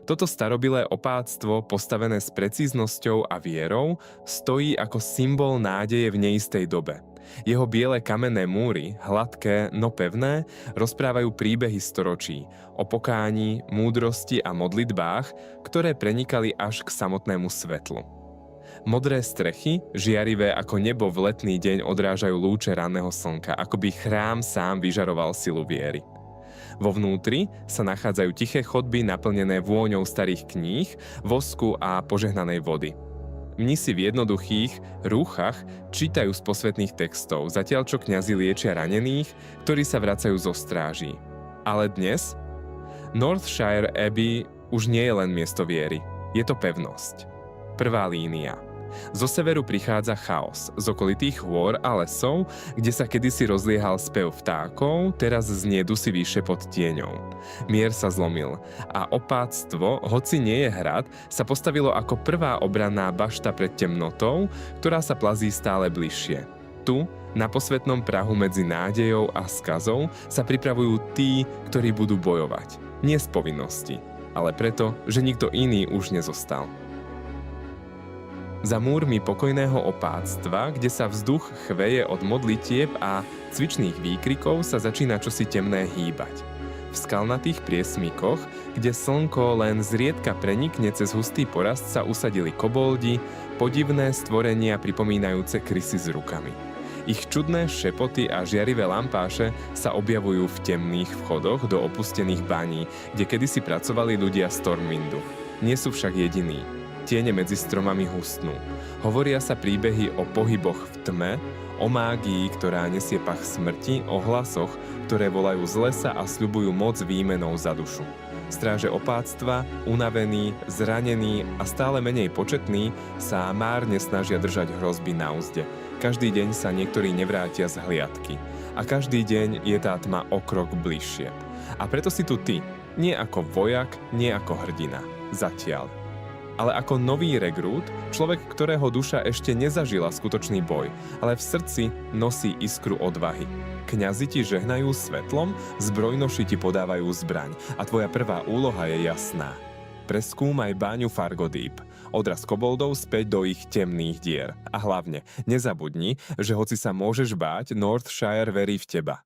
Toto starobilé opáctvo, postavené s precíznosťou a vierou, stojí ako symbol nádeje v neistej dobe. Jeho biele kamenné múry, hladké, no pevné, rozprávajú príbehy storočí o pokání, múdrosti a modlitbách, ktoré prenikali až k samotnému svetlu. Modré strechy, žiarivé ako nebo v letný deň, odrážajú lúče ranného slnka, ako by chrám sám vyžaroval silu viery. Vo vnútri sa nachádzajú tiché chodby naplnené vôňou starých kníh, vosku a požehnanej vody. Mnisi v jednoduchých rúchach čítajú z posvätných textov, zatiaľ čo kňazi liečia ranených, ktorí sa vracajú zo stráží. Ale dnes Northshire Abbey už nie je len miesto viery, je to pevnosť. Prvá línia. Zo severu prichádza chaos, z okolitých hôr a lesov, kde sa kedysi rozliehal spev vtákov, teraz znie dusivý šepot tieňov. Mier sa zlomil a opáctvo, hoci nie je hrad, sa postavilo ako prvá obranná bašta pred temnotou, ktorá sa plazí stále bližšie. Tu, na posvätnom prahu medzi nádejou a skazou, sa pripravujú tí, ktorí budú bojovať. Nie z povinnosti, ale preto, že nikto iný už nezostal. Za múrmi pokojného opáctva, kde sa vzduch chveje od modlitieb a cvičných výkrikov, sa začína čosi temné hýbať. V skalnatých priesmykoch, kde slnko len zriedka prenikne cez hustý porast, sa usadili koboldi, podivné stvorenia pripomínajúce krysy s rukami. Ich čudné šepoty a žiarivé lampáše sa objavujú v temných vchodoch do opustených baní, kde kedysi pracovali ľudia Stormwindu. Nie sú však jediní. Tiene medzi stromami hustnú. Hovoria sa príbehy o pohyboch v tme, o mágii, ktorá nesie pach smrti, o hlasoch, ktoré volajú z lesa a sľubujú moc výmenou za dušu. Stráže opáctva, unavení, zranení a stále menej početní, sa márne snažia držať hrozby na úzde. Každý deň sa niektorí nevrátia z hliadky. A každý deň je tá tma o krok bližšie. A preto si tu ty, nie ako vojak, nie ako hrdina. Zatiaľ. Ale ako nový rekrút, človek, ktorého duša ešte nezažila skutočný boj, ale v srdci nosí iskru odvahy. Kňazi ti žehnajú svetlom, zbrojnoši ti podávajú zbraň a tvoja prvá úloha je jasná. Preskúmaj báňu Fargodeep, odraz koboldov späť do ich temných dier. A hlavne, nezabudni, že hoci sa môžeš báť, Northshire verí v teba.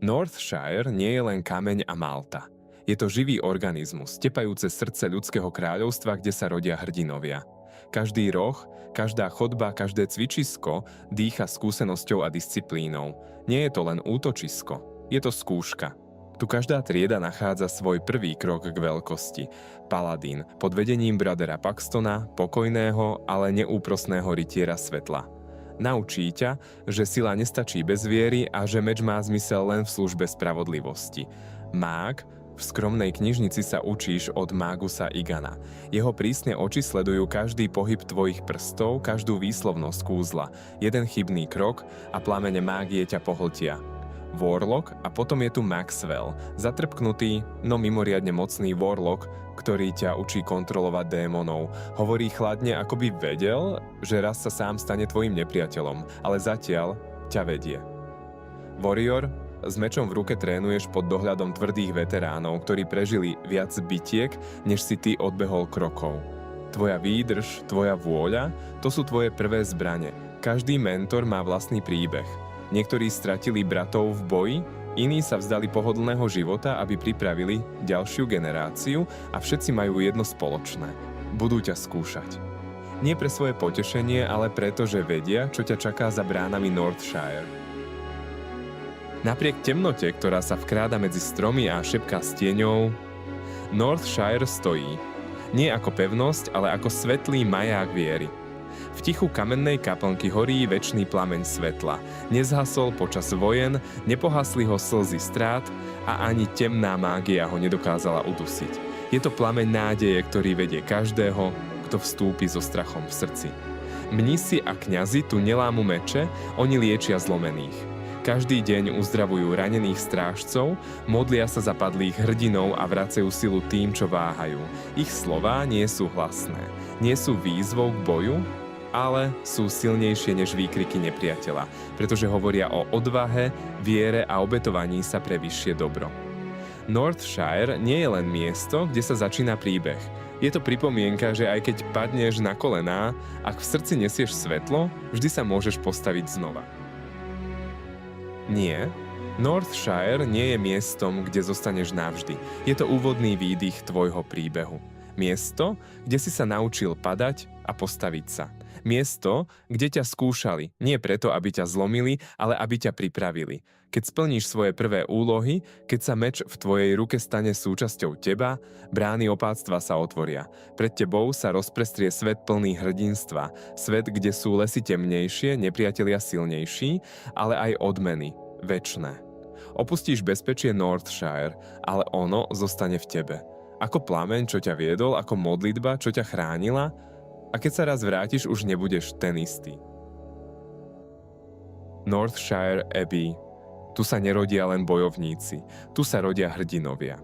Northshire nie je len kameň a malta. Je to živý organizmus, tepajúce srdce ľudského kráľovstva, kde sa rodia hrdinovia. Každý roh, každá chodba, každé cvičisko dýcha skúsenosťou a disciplínou. Nie je to len útočisko, je to skúška. Tu každá trieda nachádza svoj prvý krok k veľkosti. Paladín pod vedením Brothera Paxtona, pokojného, ale neúprosného rytiera svetla. Naučí ťa, že sila nestačí bez viery a že meč má zmysel len v službe spravodlivosti. Mág, v skromnej knižnici sa učíš od Mágusa Igana. Jeho prísne oči sledujú každý pohyb tvojich prstov, každú výslovnosť kúzla. Jeden chybný krok a plamene mágie ťa pohltia. Warlock a potom je tu Maxwell, zatrpknutý, no mimoriadne mocný Warlock, ktorý ťa učí kontrolovať démonov. Hovorí chladne, ako by vedel, že raz sa sám stane tvojim nepriateľom, ale zatiaľ ťa vedie. Warrior, s mečom v ruke trénuješ pod dohľadom tvrdých veteránov, ktorí prežili viac bitiek, než si ty odbehol krokov. Tvoja výdrž, tvoja vôľa, to sú tvoje prvé zbrane. Každý mentor má vlastný príbeh. Niektorí stratili bratov v boji, iní sa vzdali pohodlného života, aby pripravili ďalšiu generáciu a všetci majú jedno spoločné. Budú ťa skúšať. Nie pre svoje potešenie, ale preto, že vedia, čo ťa čaká za bránami Northshire. Napriek temnote, ktorá sa vkráda medzi stromy a šepká s tieňou, Northshire stojí. Nie ako pevnosť, ale ako svetlý maják viery. V tichu kamennej kaplnky horí večný plameň svetla. Nezhasol počas vojen, nepohasli ho slzy strát a ani temná mágia ho nedokázala udusiť. Je to plameň nádeje, ktorý vedie každého, kto vstúpi so strachom v srdci. Mnísi a kňazi tu nelámu meče, oni liečia zlomených. Každý deň uzdravujú ranených strážcov, modlia sa za padlých hrdinov a vracajú silu tým, čo váhajú. Ich slová nie sú hlasné, nie sú výzvou k boju, ale sú silnejšie než výkriky nepriateľa, pretože hovoria o odvahe, viere a obetovaní sa pre vyššie dobro. Northshire nie je len miesto, kde sa začína príbeh. Je to pripomienka, že aj keď padneš na kolená, ak v srdci nesieš svetlo, vždy sa môžeš postaviť znova. Nie, Northshire nie je miestom, kde zostaneš navždy. Je to úvodný výdych tvojho príbehu. Miesto, kde si sa naučil padať a postaviť sa. Miesto, kde ťa skúšali, nie preto, aby ťa zlomili, ale aby ťa pripravili. Keď splníš svoje prvé úlohy, keď sa meč v tvojej ruke stane súčasťou teba, brány opáctva sa otvoria. Pred tebou sa rozprestrie svet plný hrdinstva, svet, kde sú lesy temnejšie, nepriatelia silnejší, ale aj odmeny, večné. Opustíš bezpečie Northshire, ale ono zostane v tebe. Ako plameň, čo ťa viedol, ako modlitba, čo ťa chránila, a keď sa raz vrátiš, už nebudeš ten istý. Northshire Abbey. Tu sa nerodia len bojovníci, tu sa rodia hrdinovia.